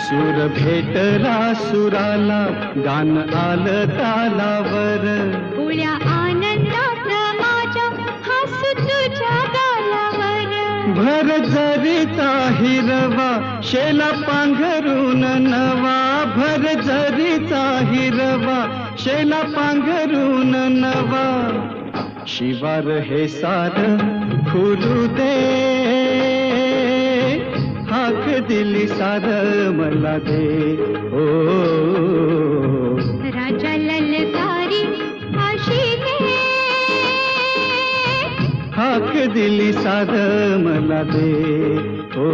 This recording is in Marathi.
सूर भेटला सुराला, गान आलं तालावर. उळ्या आनंदात माझ्या हसू तुझ्या गालावर. भर जरीचा हिरवा, शेला पांघरून नवा. भर जरीचा हिरवा, शेला पांघरून नवा. शिवार हे सार खुलू दे, हाक दिली सार मला दे. ओ राजा ललकारी आशिले, हाक दिली सार मला दे. ओ